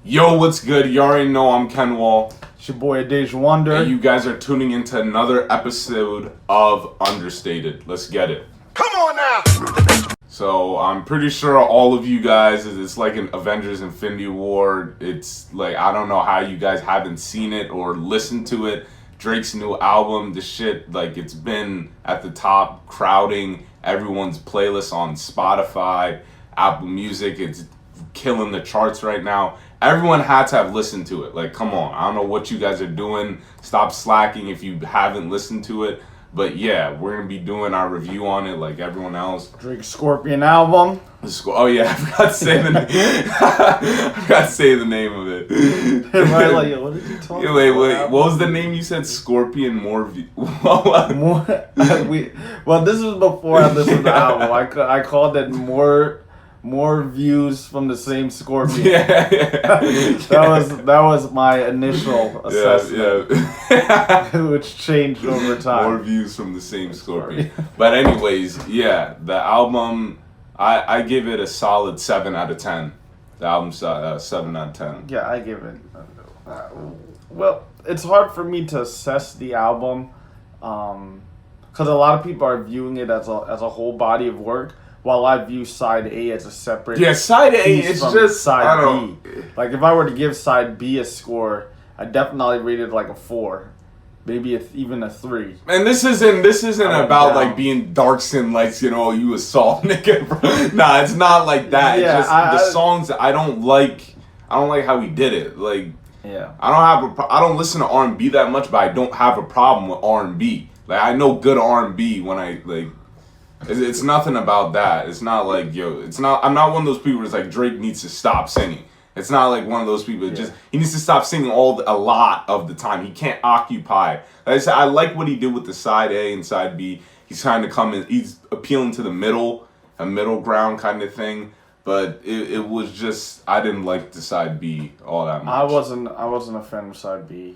Yo, what's good? You already know I'm Ken Wall. It's your boy Deja Wonder. And you guys are tuning into another episode of Understated. Let's get it. Come on now! So I'm pretty sure all of you guys, it's like an Avengers Infinity War. It's like, I don't know how you guys haven't seen it or listened to it. Drake's new album, the shit, like it's been at the top, crowding everyone's playlist on Spotify, Apple Music. It's killing the charts right now. Everyone had to have listened to it. Like, come on. I don't know what you guys are doing. Stop slacking if you haven't listened to it. But yeah, we're going to be doing our review on it like everyone else. Drake Scorpion album. Oh yeah, I forgot to say the name. I forgot to say the name of it. Right, like, yo, what did you talk about? Wait. What was the name you said? Scorpion More View. Well, this was before I listened to the album. I called it more views from the same Scorpion. Yeah. That was my initial assessment. Yeah. Which changed over time. More views from the same Scorpion. But anyways, yeah, the album, I give it a solid 7 out of 10. The album's 7 out of 10. Yeah, I give it. Well, it's hard for me to assess the album, because a lot of people are viewing it as a whole body of work, while I view side A as a separate. Yeah, side A, it's just side B. Like if I were to give side B a score, I definitely rate it like a 4, maybe even a 3. And this isn't about down. like being dark-skinned, like, you know, you a soft nigga, bro. Nah, it's not like that. Yeah, it's just the songs I don't like how he did it. Like, yeah, I don't listen to R&B that much, but I don't have a problem with R&B. Like, I know good R&B when I like. It's nothing about that. It's not like, yo, I'm not one of those people who's like, Drake needs to stop singing. It's not like one of those people that he needs to stop singing a lot of the time. He can't occupy. Like I said, I like what he did with the side A and side B. He's trying to come in, he's appealing to the a middle ground kind of thing. But it was just, I didn't like the side B all that much. I wasn't a fan of side B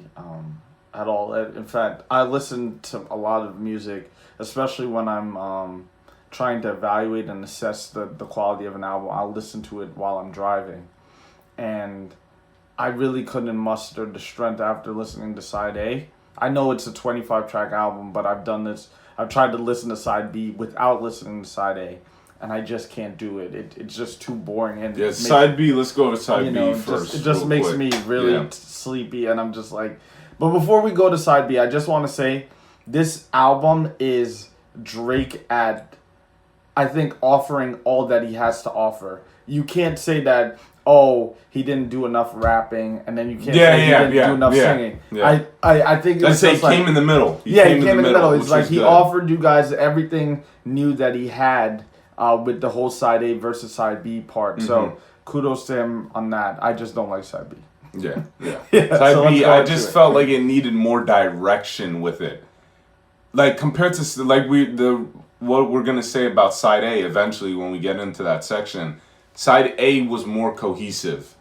at all. In fact, I listen to a lot of music, especially when I'm trying to evaluate and assess the quality of an album. I'll listen to it while I'm driving. And I really couldn't muster the strength after listening to side A. I know it's a 25-track album, but I've tried to listen to side B without listening to side A, and I just can't do it. It's just too boring. And yeah, side B, let's go to side B first. It just makes me really sleepy, and I'm just like... But before we go to side B, I just want to say this album is Drake at, I think, offering all that he has to offer. You can't say that, he didn't do enough rapping, and then you can't say he didn't do enough singing. Yeah. I think Let's say he came in the middle. He came in the middle. It's like he offered you guys everything new that he had with the whole side A versus side B part. Mm-hmm. So kudos to him on that. I just don't like side B. Yeah. Side B, I just felt like it needed more direction with it. Like compared to what we're gonna say about side A eventually when we get into that section. Side A was more cohesive.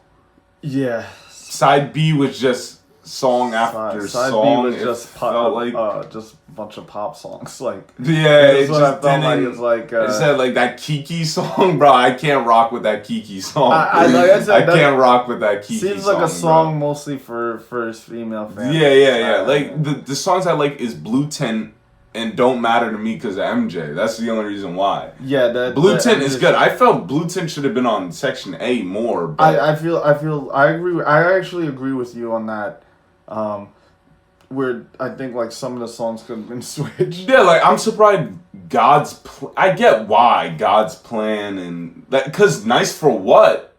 Yeah. Side B was just song after side song. B was just pop, just a bunch of pop songs. Like it what just I felt like. It's like it said like that Kiki song, bro. I can't rock with that Kiki song. I can't rock with that Kiki song. Seems like a song mostly for his female fans. Yeah. Like the songs I like is Blue Tint and Don't Matter to Me because of MJ. That's the only reason why. Yeah, Blue Tint is good. I felt Blue Tint should have been on section A more. But I agree. I actually agree with you on that. Where I think like some of the songs could have been switched. Yeah, like I'm surprised I get why God's Plan and that, because Nice for What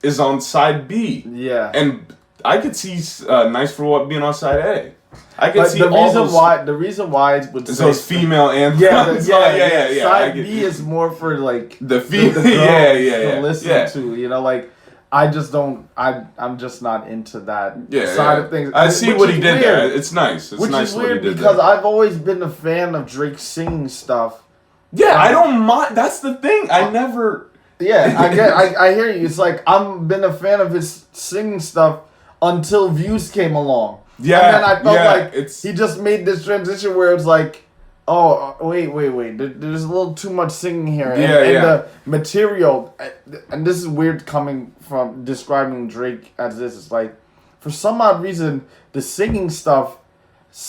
is on side B. Yeah, and I could see Nice for What being on side A. I could see the reason why it would say those female anthems. Yeah. Side B is more for like the female, to listen to. You know, like I just don't. I'm just not into that side of things. I see what he did there. It's nice. It's nice is weird because I've always been a fan of Drake singing stuff. Yeah, I don't mind. That's the thing. I never. Yeah, I hear you. It's like I've been a fan of his singing stuff until Views came along. Yeah, and then I felt like he just made this transition where it's like, Oh, wait. There's a little too much singing here. And, Yeah, and yeah. the material, and this is weird coming from describing Drake as this. It's like, for some odd reason, the singing stuff,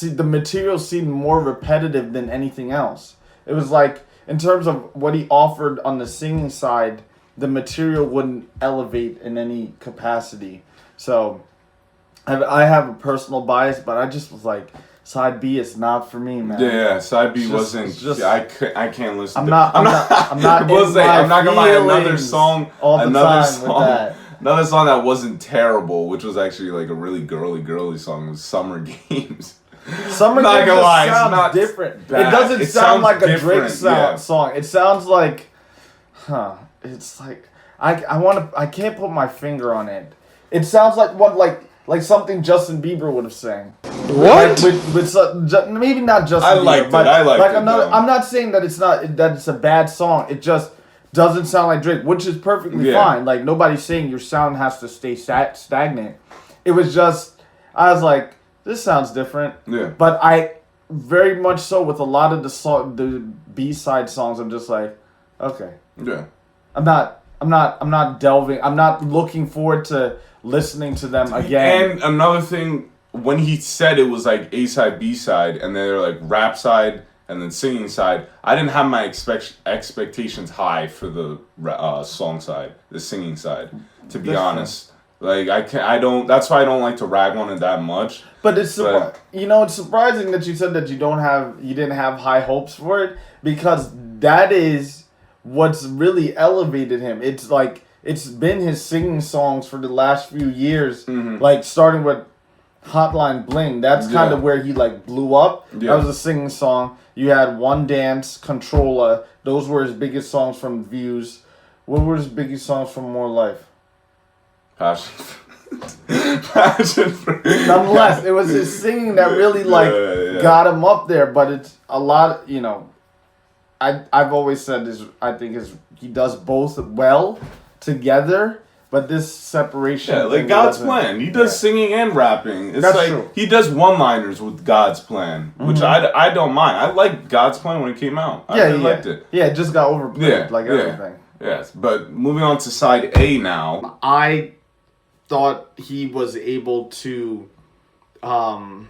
the material seemed more repetitive than anything else. It was like, in terms of what he offered on the singing side, the material wouldn't elevate in any capacity. So, I have a personal bias, but I just was like, side B is not for me, man. Yeah, side B It's wasn't. just- I can't listen. I'm to not. I'm not. I will in say, my I'm not gonna lie. Another feelings song. all the Another time with song. that. Another song that wasn't terrible, which was actually like a really girly song, was "Summer Games." Summer Not Games gonna lie, just it's sounds not different. bad. It doesn't It sound sounds like a Drake different, yeah. song. It sounds like, it's like I can't put my finger on it. It sounds like like something Justin Bieber would have sang. What? With maybe not Justin I Bieber, liked it. but I liked it, another. though. I'm not saying that it's a bad song. It just doesn't sound like Drake, which is perfectly Yeah. fine. Like, nobody's saying your sound has to stay stagnant. It was just, I was like, this sounds different. Yeah. But I very much so with a lot of the B-side songs, I'm just like, okay. Yeah. I'm not delving. I'm not looking forward to listening to them again. And another thing, when he said it was like A side, B side, and then they're like rap side and then singing side, I didn't have my expectations high for the song side, the singing side. To be That's honest, like I don't. That's why I don't like to rag on it that much. But it's it's surprising that you said that you didn't have high hopes for it, because that is what's really elevated him. It's like it's been his singing songs for the last few years, like starting with Hotline Bling. That's kind of where he like blew up. Yeah. That was a singing song. You had One Dance, Controller. Those were his biggest songs from Views. What were his biggest songs from More Life? Passion. Nonetheless, it was his singing that really got him up there. But it's a lot, I've always said this. I think he does both well together. But this separation, like God's Plan, he does singing and rapping. It's That's like true. he does one-liners with God's Plan, which I don't mind. I liked God's Plan when it came out. I liked it. Yeah, it just got overplayed, like yeah. everything. Yes, but moving on to side A now. I thought he was able to. Hold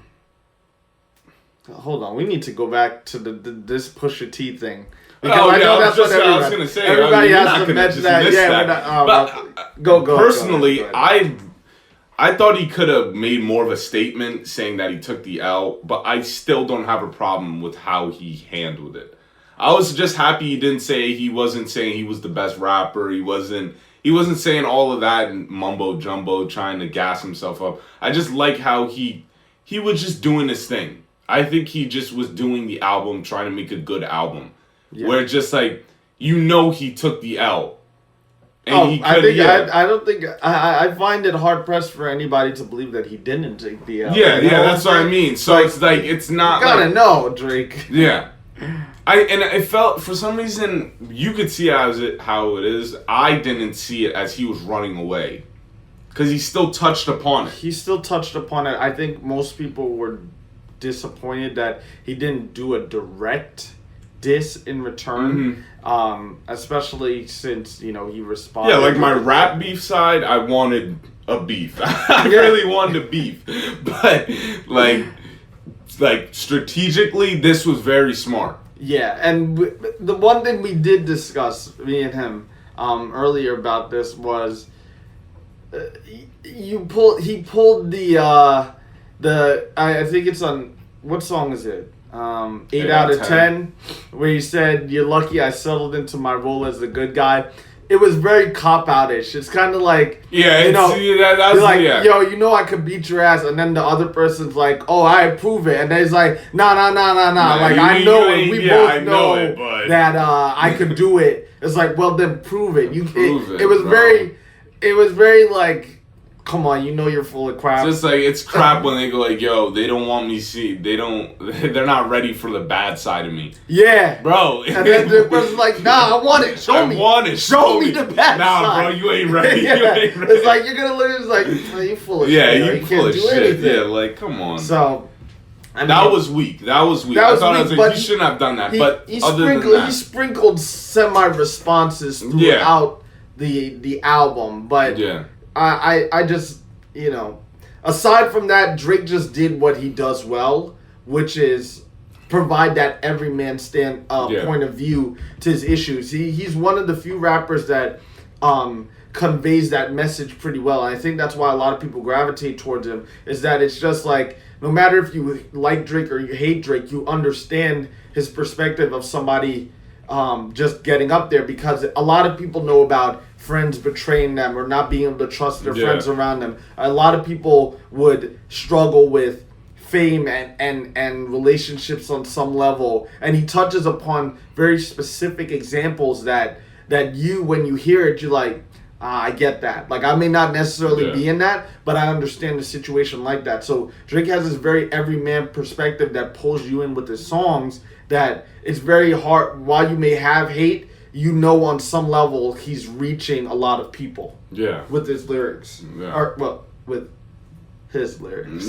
on, we need to go back to this Pusha T thing. Because I know that's what I was gonna say. everybody you're has not to gonna mention just that. miss Yeah, that. go. Personally, go ahead. I thought he could have made more of a statement saying that he took the L, but I still don't have a problem with how he handled it. I was just happy he didn't say he wasn't saying he was the best rapper. He wasn't saying all of that and mumbo jumbo trying to gas himself up. I just like how he was just doing his thing. I think he just was doing the album, trying to make a good album. Yeah. Where just like he took the L. And I find it hard pressed for anybody to believe that he didn't take the L. Yeah, that's what I mean. So it's like it's not. You gotta know, Drake. Yeah. It felt for some reason you could see how it is. I didn't see it as he was running away, because he still touched upon it. He still touched upon it. I think most people were disappointed that he didn't do a direct diss in return, especially since he responded. Yeah, like my rap beef side, I wanted a beef. I really wanted a beef, but like strategically, this was very smart. Yeah, and the one thing we did discuss, me and him, earlier about this was he pulled the I think it's on, what song is it? 8 out of 10, where he said, "You're lucky I settled into my role as the good guy." It was very cop-out-ish. It's kind of like, that's like, yeah. yo, I could beat your ass, and then the other person's like, "Oh, I approve it," and then he's like, nah. Like, I know it. We both know that I could do it. It's like, well, then prove it. It was very like, come on, you're full of crap. It's just like, it's crap when they go like, yo, they don't want me they're not ready for the bad side of me. Yeah. Bro. And then the person's like, nah, I want it. Show me the bad side. Nah, bro, you ain't ready. Yeah. You ain't ready. It's like, you're going to look, it's like, oh, you full of shit. Yeah, you full of do shit. anything. Yeah, like, come on. So, That was weak. That was weak. That was I thought weak, I was like, but you shouldn't have done that. He But other than that, he sprinkled semi-responses throughout the album, but I just, aside from that, Drake just did what he does well, which is provide that everyman point of view to his issues. He's one of the few rappers that conveys that message pretty well, and I think that's why a lot of people gravitate towards him, is that it's just like, no matter if you like Drake or you hate Drake, you understand his perspective of somebody just getting up there, because a lot of people know about friends betraying them or not being able to trust their friends around them. A lot of people would struggle with fame and relationships on some level, and he touches upon very specific examples that you, when you hear it, you're like, I get that. Like, I may not necessarily be in that, but I understand the situation like that. So Drake has this very everyman perspective that pulls you in with his songs, that it's very hard. While you may have hate, on some level he's reaching a lot of people. With his lyrics. With his lyrics.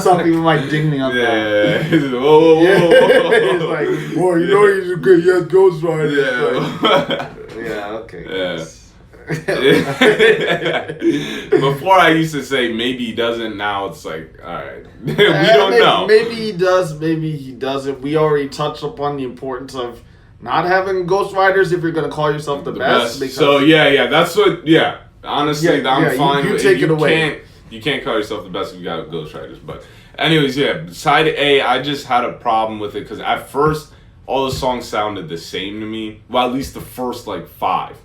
Some people might ding me on that. Whoa. It's like, well, he's a good ghostwriter. Okay. Before I used to say maybe he doesn't. Now it's like, all right, we don't know. Maybe he does. Maybe he doesn't. We already touched upon the importance of not having ghostwriters if you're gonna call yourself the best. So that's what. Honestly, I'm fine. You take it away. You can't call yourself the best if you got ghostwriters. But anyways, side A, I just had a problem with it because at first all the songs sounded the same to me. Well, at least the first 5.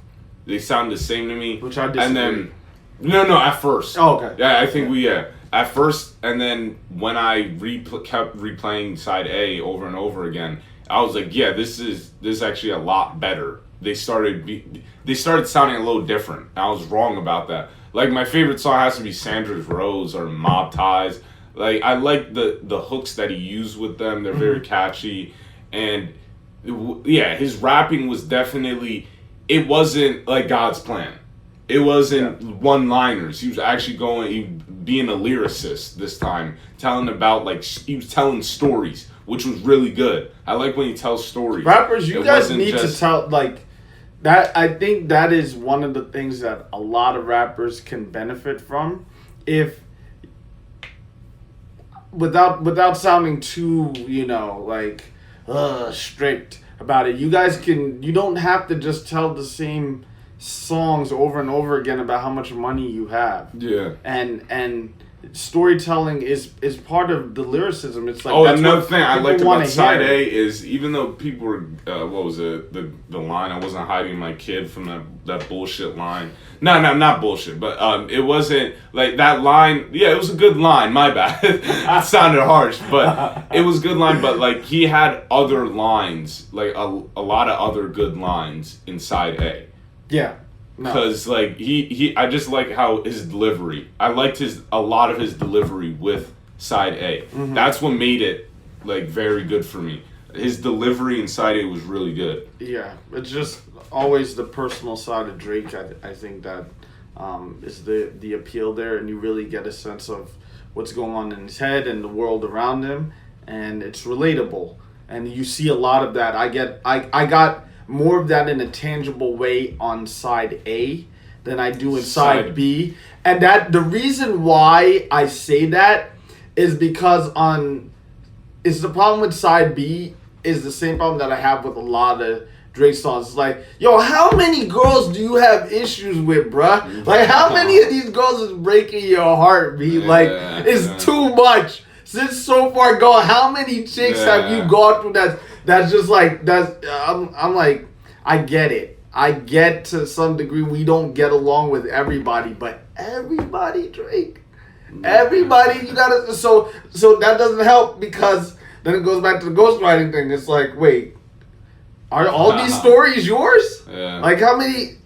They sound the same to me. Which I disagree. And then, no, at first. Oh, okay. Yeah, I think at first, and then when I kept replaying side A over and over again, I was like, this is actually a lot better. They started sounding a little different. I was wrong about that. Like, my favorite song has to be Sandra's Rose or Mob Ties. Like, I like the hooks that he used with them. They're very catchy. And, his rapping was definitely... It wasn't like God's Plan. It wasn't one-liners. He was actually being a lyricist this time, telling about, he was telling stories, which was really good. I like when he tells stories. Rappers, you guys need to tell, that. I think that is one of the things that a lot of rappers can benefit from, if without sounding too, strict about it. You guys you don't have to just tell the same songs over and over again about how much money you have. And storytelling is part of the lyricism. It's like, another thing I liked about side A is, even though people were what was it, the line, I wasn't hiding my kid from that bullshit line. No, not bullshit, but it wasn't like that line. Yeah, it was a good line, my bad. It sounded harsh, but it was a good line. But he had other lines, a lot of other good lines in side A. Because I just like how his delivery. I liked a lot of his delivery with side A. Mm-hmm. That's what made it very good for me. His delivery in side A was really good. Yeah, it's just always the personal side of Drake. I think that is the appeal there, and you really get a sense of what's going on in his head and the world around him, and it's relatable. And you see a lot of that. I got more of that in a tangible way on side A than I do in side B. And that the reason why I say that is because it's the problem with side B is the same problem that I have with a lot of Drake songs. It's like, yo, how many girls do you have issues with, bruh? Like, how many of these girls is breaking your heart, B? It's too much. Since So Far Gone, how many chicks have you gone through that's just I'm like, I get it. I get to some degree we don't get along with everybody, but everybody, Drake. Everybody, you gotta, so that doesn't help, because then it goes back to the ghostwriting thing. It's like, wait, are all these stories yours? Like, how many?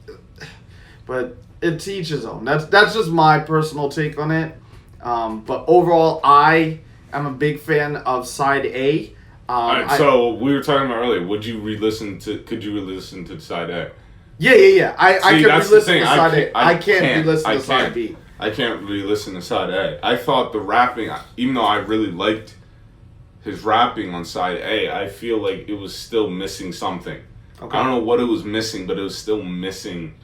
But it teaches them. That's just my personal take on it. But overall, I am a big fan of side A. All right, so we were talking about earlier. Could you re-listen to side A? Yeah. I can re-listen to side A. I can't re-listen to side B. I can't re-listen to side A. I thought the rapping, even though I really liked his rapping on side A, I feel like it was still missing something. Okay. I don't know what it was missing, but it was still missing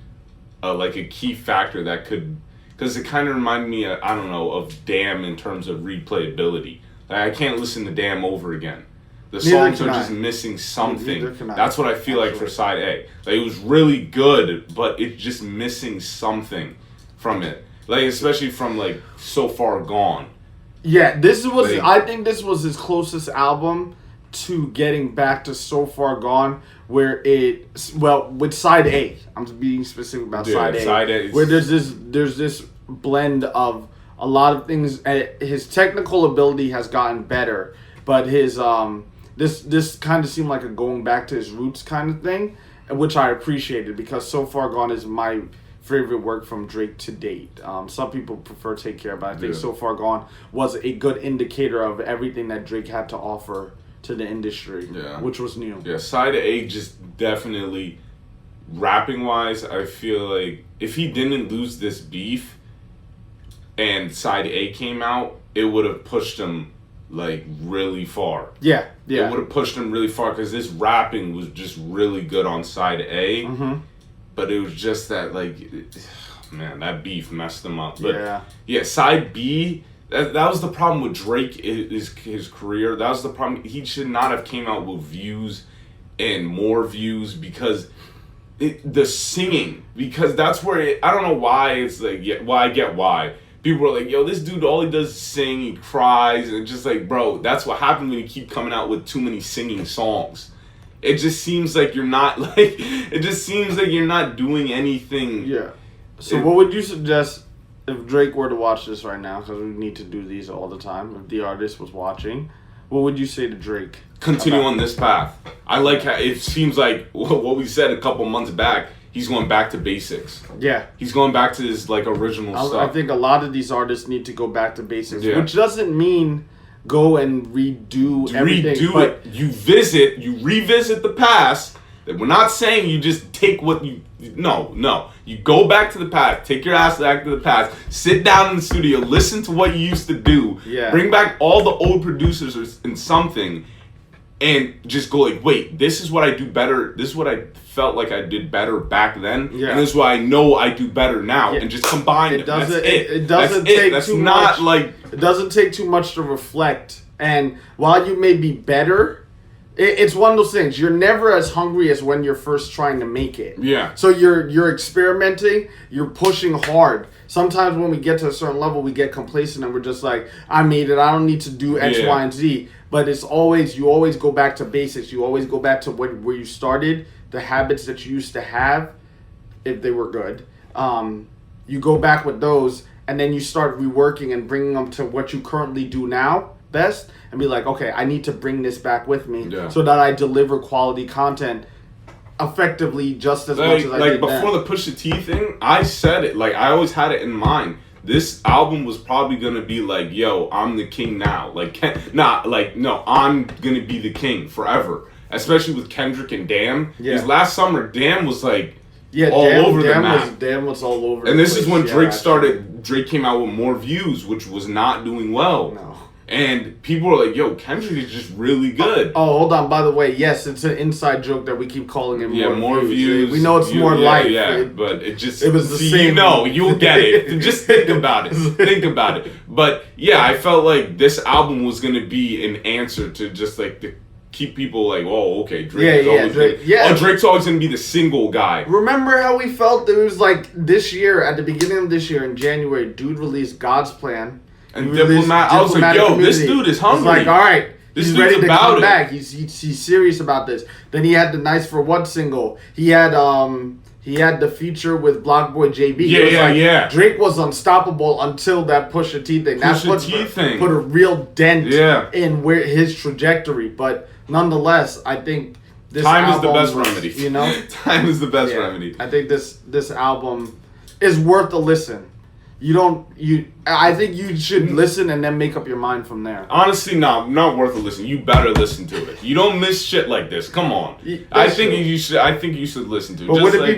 like a key factor that could, because it kind of reminded me, I don't know, of Damn in terms of replayability. Like, I can't listen to Damn over again. The songs are just missing something. That's what I feel like for side A. Like, it was really good, but it's just missing something from it. Like, especially from like So Far Gone. Yeah, I think this was his closest album to getting back to So Far Gone, where with side A, I'm being specific about side A, where there's this blend of a lot of things. His technical ability has gotten better, but his this kind of seemed like a going back to his roots kind of thing, which I appreciated, because So Far Gone is my favorite work from Drake to date. Some people prefer Take Care, but I think So Far Gone was a good indicator of everything that Drake had to offer to the industry, which was new. Yeah, side A just definitely, rapping wise, I feel like if he didn't lose this beef and side A came out, it would have pushed him like really far. Yeah. It would have pushed him really far, because this rapping was just really good on side A. Mm-hmm. But it was just that, like, man, that beef messed him up. But yeah, side B, that was the problem with Drake, his career. That was the problem. He should not have came out with views and more views, because the singing, because that's where I don't know why it's like, I get why. People are like, yo, this dude, all he does is sing, he cries, and just like, bro, that's what happens when you keep coming out with too many singing songs. It just seems like you're not doing anything. Yeah. So what would you suggest if Drake were to watch this right now? Because we need to do these all the time. If the artist was watching, what would you say to Drake? Continue on this path. I like how it seems like what we said a couple months back. He's going back to basics. Yeah. He's going back to his like original stuff. I think a lot of these artists need to go back to basics, which doesn't mean go and redo everything. You revisit the past. We're not saying you just take what you... No. You go back to the past. Take your ass back to the past. Sit down in the studio. Listen to what you used to do. Yeah. Bring back all the old producers in something. And just go like, wait, this is what I do better. This is what I felt like I did better back then. Yeah. And this is what I know I do better now. Yeah. And just combine them. That's it. It doesn't take That's too not much. Like... It doesn't take too much to reflect. And while you may be better... It's one of those things. You're never as hungry as when you're first trying to make it. Yeah. So you're experimenting. You're pushing hard. Sometimes when we get to a certain level, we get complacent and we're just like, I made it. I don't need to do X, Y, and Z. But it's always, you always go back to basics. You always go back to where you started, the habits that you used to have, if they were good. You go back with those, and then you start reworking and bringing them to what you currently do now best, and be like, okay, I need to bring this back with me so that I deliver quality content effectively just as much as I did before the Pusha T thing. I said it, like, I always had it in mind. This album was probably gonna be like, yo, I'm the king now. Like, no, I'm gonna be the king forever. Especially with Kendrick and Damn. Because last summer, Damn was like all over the map. Damn was all over. And this is when Drake came out with more views, which was not doing well. No. And people were like, yo, Kendrick is just really good. Oh, hold on. By the way, yes, it's an inside joke that we keep calling it more views. We know it's more life. Yeah, but it just... It was the same. You'll get it. Just think about it. But, yeah, I felt like this album was going to be an answer to just, like, to keep people like, oh, okay, Drake's always going to be the single guy. Remember how we felt? It was like this year, at the beginning of this year, in January, dude released God's Plan. And Diplomat, I was like, yo, this dude is hungry. It's like, all right, he's ready to come back. He's serious about this. Then he had the Nice for What single. He had the feature with Block Boy JB. Drake was unstoppable until that Pusha T thing. Put a real dent in his trajectory. But nonetheless, I think this time is the best remedy. You know, time is the best remedy. I think this album is worth a listen. I think you should listen and then make up your mind from there. Honestly, not worth a listen. You better listen to it. You don't miss shit like this. Come on. I think you should listen to it.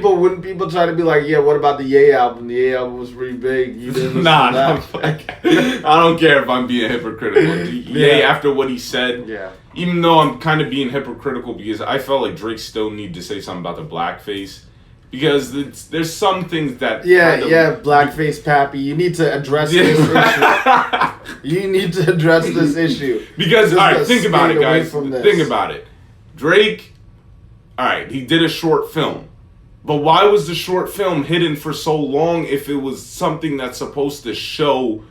But wouldn't people try to be like, yeah, what about the Ye album? The Ye album was pretty big. You didn't listen to that. I don't care if I'm being hypocritical. Ye, after what he said, even though I'm kind of being hypocritical because I felt like Drake still needed to say something about the blackface. Because there's some things that blackface Pappy, you need to address this issue. You need to address this issue. Because alright, think about it, guys. Think about it. Drake, alright, he did a short film. But why was the short film hidden for so long if it was something that's supposed to shine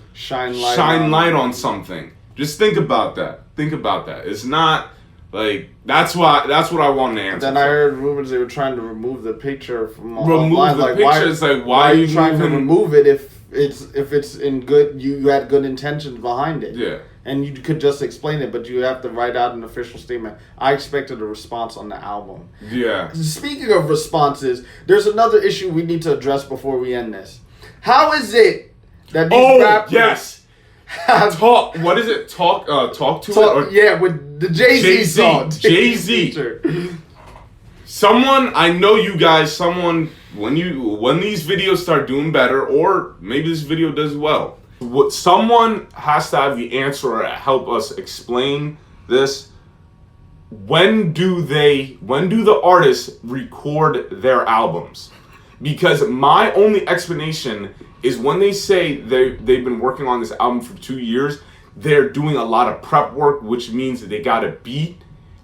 light on something? Just think about that. It's not like that's what I wanted to answer. Then I heard rumors they were trying to remove the picture from online. Why are you trying to remove it if it's in good? You had good intentions behind it. Yeah. And you could just explain it, but you have to write out an official statement. I expected a response on the album. Yeah. Speaking of responses, there's another issue we need to address before we end this. How is it that these rappers... yes. What is it? Talk to it? With the Jay-Z song. Jay-Z. Someone, I know you guys, when these videos start doing better, or maybe this video does well, someone has to have the answer or help us explain this. When do the artists record their albums? Because my only explanation is when they say they've been working on this album for 2 years, they're doing a lot of prep work, which means that they got a beat,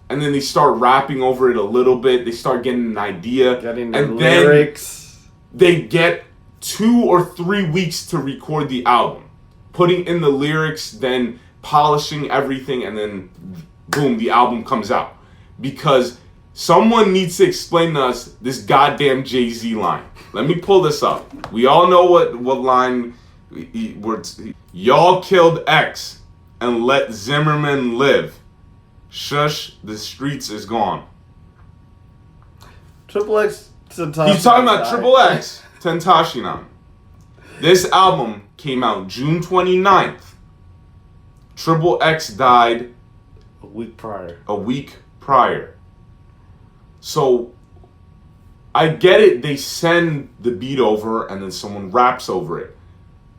and then they start rapping over it a little bit. They start getting an idea, getting the lyrics. Then they get 2 or 3 weeks to record the album, putting in the lyrics, then polishing everything, and then boom, the album comes out. Because someone needs to explain to us this goddamn Jay-Z line. Let me pull this up. We all know what line. Y'all killed X and let Zimmerman live. Shush, the streets is gone. Triple X Tentacion. He's talking about Triple X Tentacion. This album came out June 29th. Triple X died a week prior. So I get it, they send the beat over and then someone raps over it.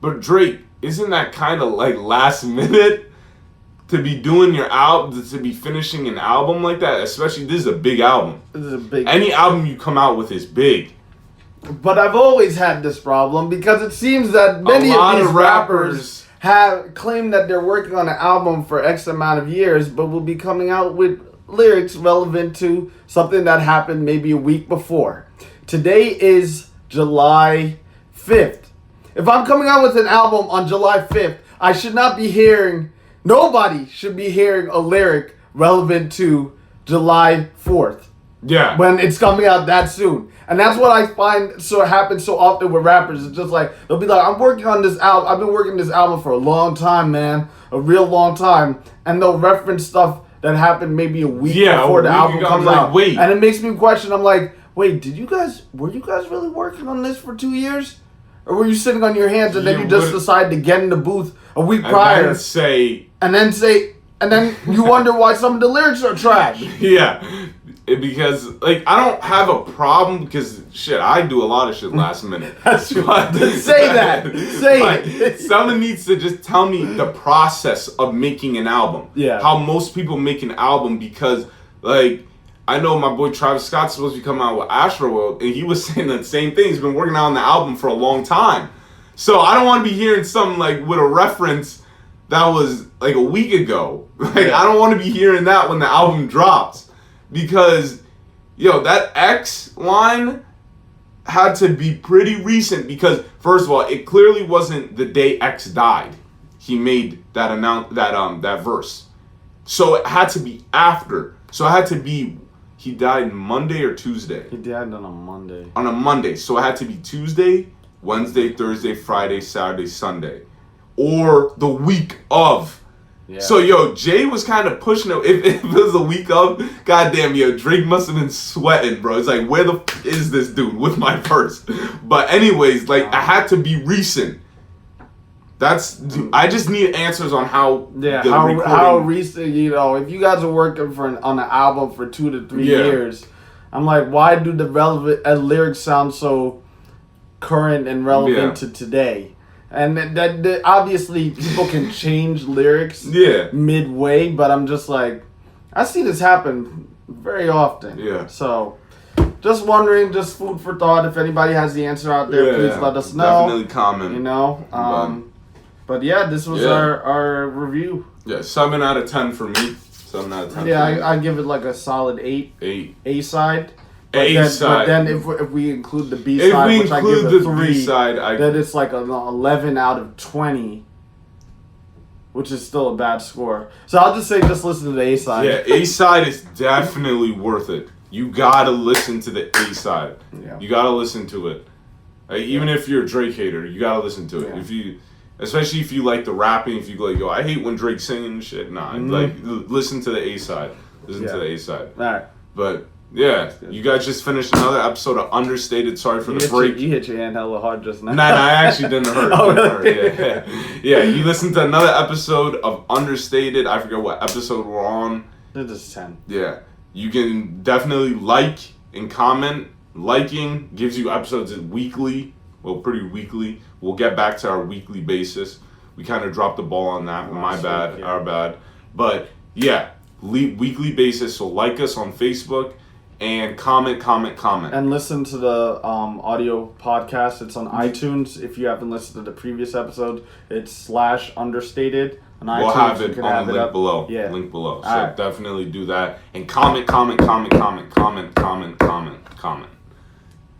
But Drake, isn't that kind of like last minute to be doing your album, to be finishing an album like that? Especially, this is a big album. Any album you come out with is big. But I've always had this problem because it seems that many of these rappers have claimed that they're working on an album for X amount of years, but will be coming out with lyrics relevant to something that happened maybe a week before. Today is July 5th. If I'm coming out with an album on July 5th, nobody should be hearing a lyric relevant to July 4th. Yeah. When it's coming out that soon. And that's what I find happens so often with rappers. It's just like, they'll be like, I'm working on this album. I've been working on this album for a long time, man. A real long time. And they'll reference stuff that happened maybe a week before the album comes out. Wait. And it makes me question, I'm like, wait, were you guys really working on this for 2 years? Or were you sitting on your hands and then you just decided to get in the booth a week prior? And then you wonder why some of the lyrics are trash. Yeah. Because, I don't have a problem because, I do a lot of shit last minute. That's right. Say that. Say it. Someone needs to just tell me the process of making an album. Yeah. How most people make an album because, I know my boy Travis Scott's supposed to be coming out with Astroworld, and he was saying the same thing. He's been working on the album for a long time. So I don't want to be hearing something, with a reference that was, a week ago. I don't want to be hearing that when the album drops. Because, that X line had to be pretty recent because, first of all, it clearly wasn't the day X died. He made that verse. So it had to be after. So it had to be, he died Monday or Tuesday? He died on a Monday. On a Monday. So it had to be Tuesday, Wednesday, Thursday, Friday, Saturday, Sunday. Or the week of. Yeah. So, Jay was kind of pushing it. If it was the week of, goddamn, Drake must have been sweating, bro. It's like, where the is this dude with my verse? But anyways, I had to be recent. I just need answers on how. Yeah, the how recording- recent, if you guys are working on an album for 2 to 3 Yeah. years, I'm like, why do the relevant lyrics sound so current and relevant to today? And that obviously people can change lyrics midway, but I'm just like, I see this happen very often. Yeah. So, just wondering, just food for thought. If anybody has the answer out there, please let us know. Definitely comment. But yeah, this was our review. Yeah, 7 out of 10 for me. 7 out of 10. Yeah, I give it like a solid 8. 8. A side. A side. But then if we include the B If side, we which I include give a the 3, B side, then it's like an 11 out of 20, which is still a bad score. So I'll just say, just listen to the A side. Yeah, A side is definitely worth it. You gotta listen to the A side. Yeah. You gotta listen to it. Even if you're a Drake hater, you gotta listen to it. Yeah. Especially if you like the rapping, if you go like, yo, I hate when Drake's singing and shit. Nah, like listen to the A side. Listen to the A side. All right. But yeah, you guys just finished another episode of Understated. Sorry for the break. You hit your hand hella hard just now. Nah, I actually didn't hurt. Oh, really? Yeah, you listened to another episode of Understated. I forget what episode we're on. This is 10. Yeah, you can definitely like and comment. Liking gives you episodes weekly. Well, pretty weekly. We'll get back to our weekly basis. We kind of dropped the ball on that. My bad, our bad. But yeah, weekly basis. So like us on Facebook. And comment. And listen to the audio podcast. It's on iTunes. If you haven't listened to the previous episode, it's /understated on iTunes. We'll have it You can on have the it link up. below. Yeah. Link below. So All right. definitely do that. And comment.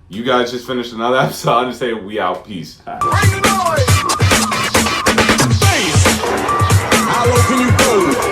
You guys just finished another episode. I'll just say we out. Peace. Bring the noise. Bass. How low can you go?